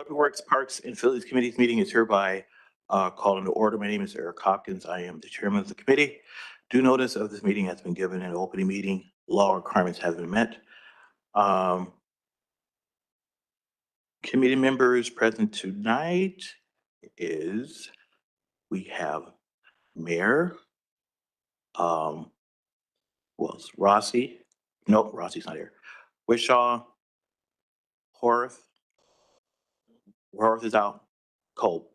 Public Works, Parks, and Facilities Committee's meeting is hereby called into order. My name is Eric Hopkins. I am the chairman of the committee. Due notice of this meeting has been given and opening meeting law requirements have been met. Committee members present tonight is, we have Mayor, who else? Rossi. Nope, Rossi's not here. Wishaw, Horth is out. Cole.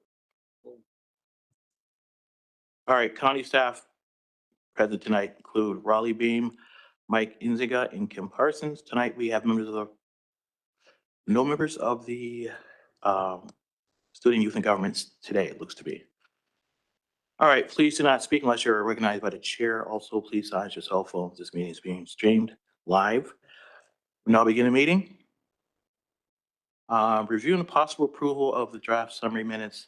All right, county staff present tonight include Raleigh Beam, Mike Inziga, and Kim Parsons. Tonight we have no members of the Student, Youth, and Governments today, it looks to be. All right, please do not speak unless you're recognized by the chair. Also, please silence your cell phones. This meeting is being streamed live. We now begin the meeting. Reviewing the possible approval of the draft summary minutes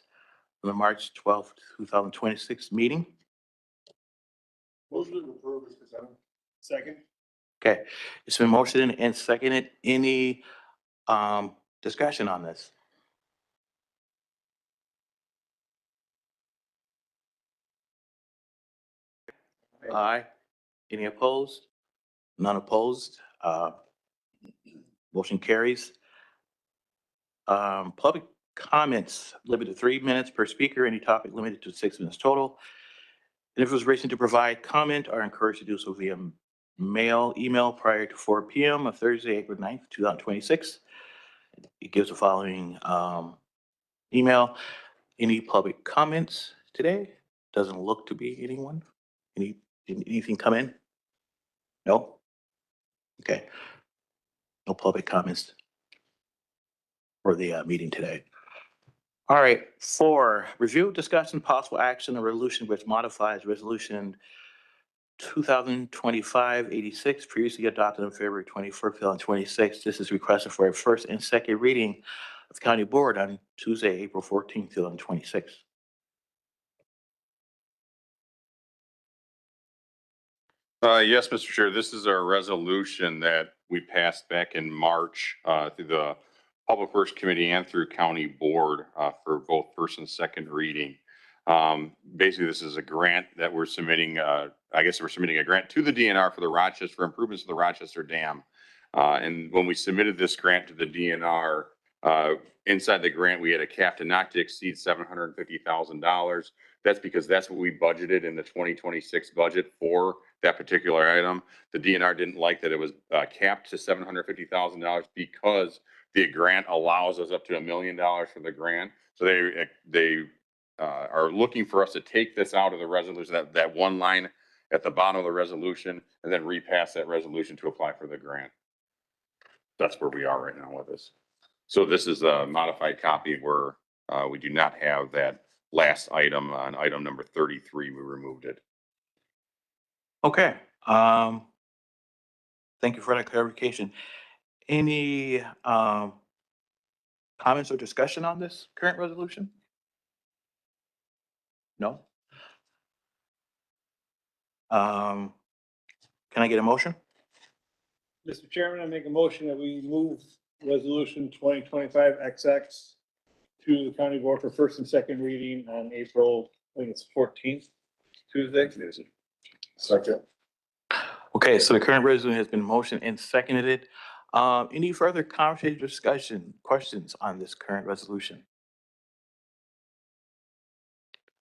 from the March 12th, 2026 meeting. Motion to approve is presented. Second. Okay, it's been motioned and seconded. Any discussion on this? Aye. Any opposed? None opposed. Motion carries. Public comments limited to 3 minutes per speaker. Any topic limited to 6 minutes total. Individuals wishing to provide comment are encouraged to do so via email prior to 4 p.m. of Thursday, April 9th, 2026. It gives the following email. Any public comments today? Doesn't look to be anyone. Anything come in? No? Okay. No public comments for the meeting today. All right, 4, review, discussion, possible action, a resolution which modifies resolution 2025-86, previously adopted on February 24th, 2026. This is requested for a first and second reading of the county board on Tuesday, April 14th, 2026. Yes, Mr. Chair, this is our resolution that we passed back in March through the Public Works Committee and through County Board for both first and second reading. Basically, this is a grant that we're submitting. I guess we're submitting a grant to the DNR for improvements to the Rochester Dam. And when we submitted this grant to the DNR, inside the grant, we had a cap to not to exceed $750,000. That's because that's what we budgeted in the 2026 budget for that particular item. The DNR didn't like that it was capped to $750,000 because the grant allows us up to $1 million for the grant. So they are looking for us to take this out of the resolution, that one line at the bottom of the resolution, and then repass that resolution to apply for the grant. That's where we are right now with this. So this is a modified copy where we do not have that last item on item number 33. We removed it. Okay. Thank you for that clarification. Any comments or discussion on this current resolution? No? Can I get a motion? Mr. Chairman, I make a motion that we move resolution 2025-XX to the county board for first and second reading on April, I think it's 14th, Tuesday. Second. Okay, so the current resolution has been motioned and seconded. Any further conversation, discussion, questions on this current resolution?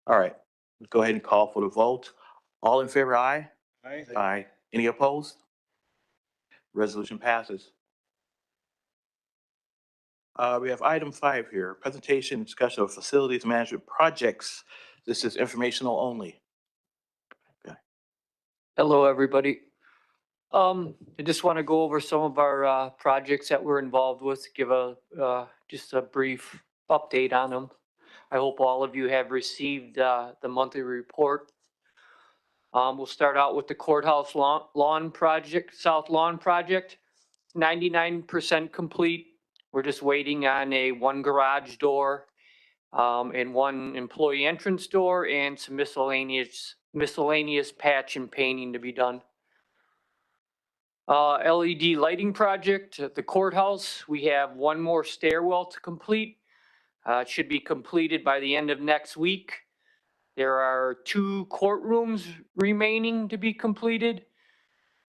All right, let's go ahead and call for the vote. All in favor, aye? Aye. Aye. Any opposed? Resolution passes. We have item 5 here, presentation and discussion of facilities management projects. This is informational only. Okay. Hello, everybody. I just want to go over some of our projects that we're involved with, give just a brief update on them. I hope all of you have received the monthly report. We'll start out with the courthouse lawn project, South Lawn project, 99% complete. We're just waiting on one garage door and one employee entrance door and some miscellaneous patch and painting to be done. LED lighting project at the courthouse. We have one more stairwell to complete. It should be completed by the end of next week. There are 2 courtrooms remaining to be completed.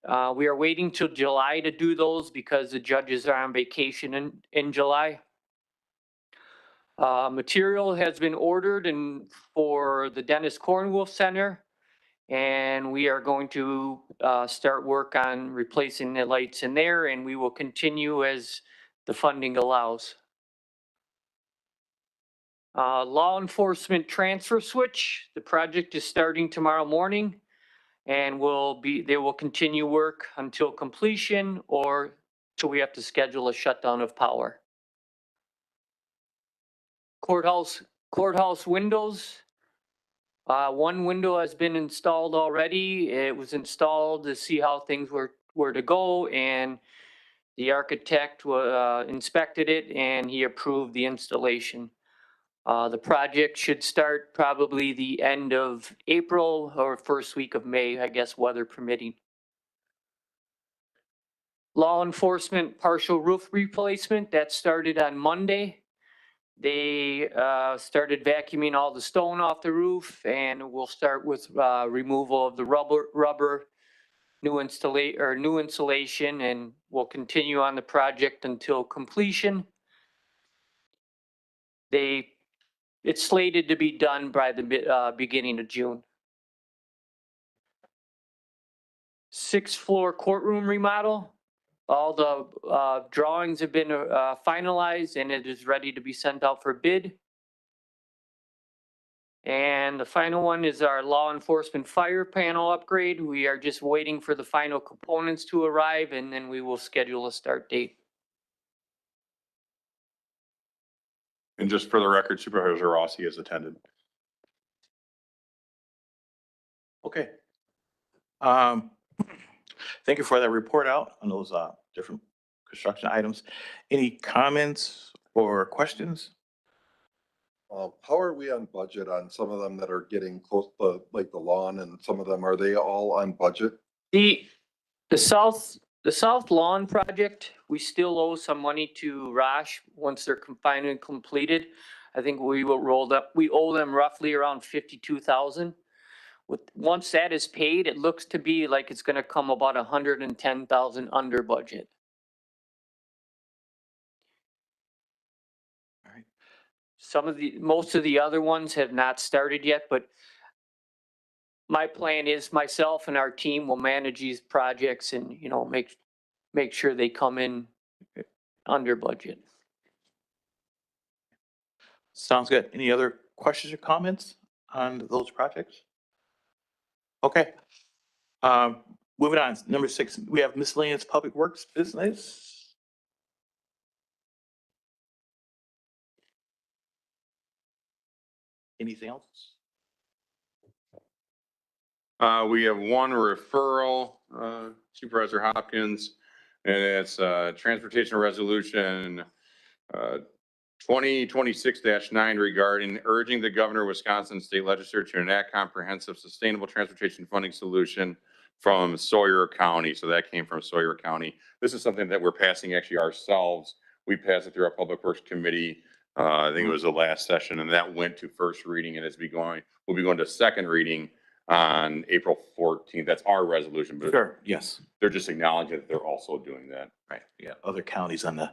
We are waiting till July to do those because the judges are on vacation in July. Material has been ordered for the Dennis Cornwolf Center. And we are going to start work on replacing the lights in there, and we will continue as the funding allows. Law enforcement transfer switch, the project is starting tomorrow morning and they will continue work until completion or till we have to schedule a shutdown of power. Courthouse windows. 1 window has been installed already. It was installed to see how things were to go, and the architect inspected it and he approved the installation. The project should start probably the end of April or first week of May, I guess, weather permitting. Law enforcement partial roof replacement, that started on Monday. They started vacuuming all the stone off the roof, and we'll start with removal of the rubber, new insulation, and we'll continue on the project until completion. It's slated to be done by the beginning of June. 6th floor courtroom remodel. All the drawings have been finalized and it is ready to be sent out for bid. And the final one is our law enforcement fire panel upgrade. We are just waiting for the final components to arrive and then we will schedule a start date. And just for the record, Supervisor Rossi has attended. Okay. Thank you for that report out on those different construction items. Any comments or questions? How are we on budget on some of them that are getting close to like the lawn and some of them, are they all on budget? The south lawn project, we still owe some money to Rosh once they're finally completed. I think we owe them roughly around 52,000. Once that is paid, it looks to be like it's gonna come about 110,000 under budget. All right. Most of the other ones have not started yet, but my plan is myself and our team will manage these projects and, make sure they come in under budget. Sounds good. Any other questions or comments on those projects? Okay. Moving on, number 6, we have miscellaneous public works business. Anything else? We have 1 referral, Supervisor Hopkins, and it's transportation resolution 2026-9 regarding urging the governor of Wisconsin State Legislature to enact comprehensive sustainable transportation funding solution from Sawyer County. So that came from Sawyer County. This is something that we're passing actually ourselves. We passed it through our Public Works Committee. I think it was the last session, and that went to first reading, and we'll be going to second reading on April 14th. That's our resolution, but Sure, yes. they're just acknowledging that they're also doing that. Right, yeah, other counties on the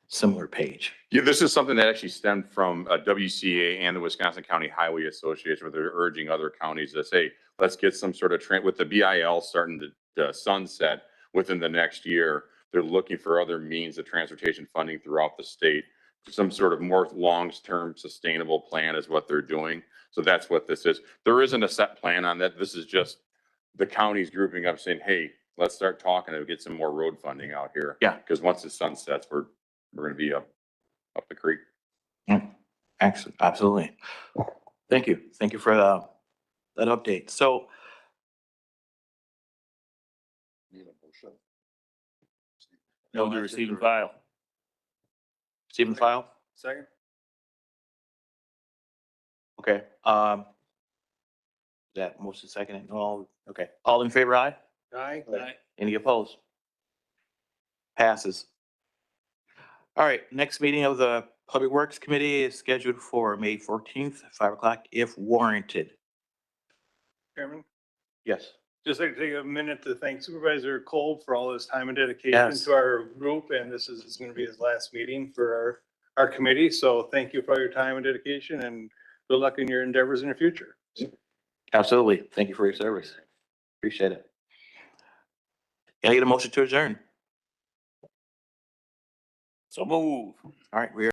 similar page. Yeah, this is something that actually stemmed from WCA and the Wisconsin County Highway Association, where they're urging other counties to say, let's get some sort of with the BIL starting to sunset within the next year. They're looking for other means of transportation funding throughout the state. Some sort of more long-term sustainable plan is what they're doing. So that's what this is. There isn't a set plan on that. This is just the counties grouping up saying, hey, let's start talking and get some more road funding out here. Yeah. Because once the sun sets, we're going to be up the creek. Absolutely. Thank you. Thank you for that update. So Need a motion? no, to receive and file. Receive and file? Second? Okay. That motion second. All okay. All in favor, aye? Aye. Any opposed? Passes. All right, next meeting of the Public Works Committee is scheduled for May 14th, 5 o'clock, if warranted. Chairman, Yes. just like to take a minute to thank Supervisor Cole for all his time and dedication Yes. to our group, and this is going to be his last meeting for our committee. So thank you for all your time and dedication, and good luck in your endeavors in the future. Absolutely. Thank you for your service. Appreciate it. Can I get a motion to adjourn? So move. All right, we are.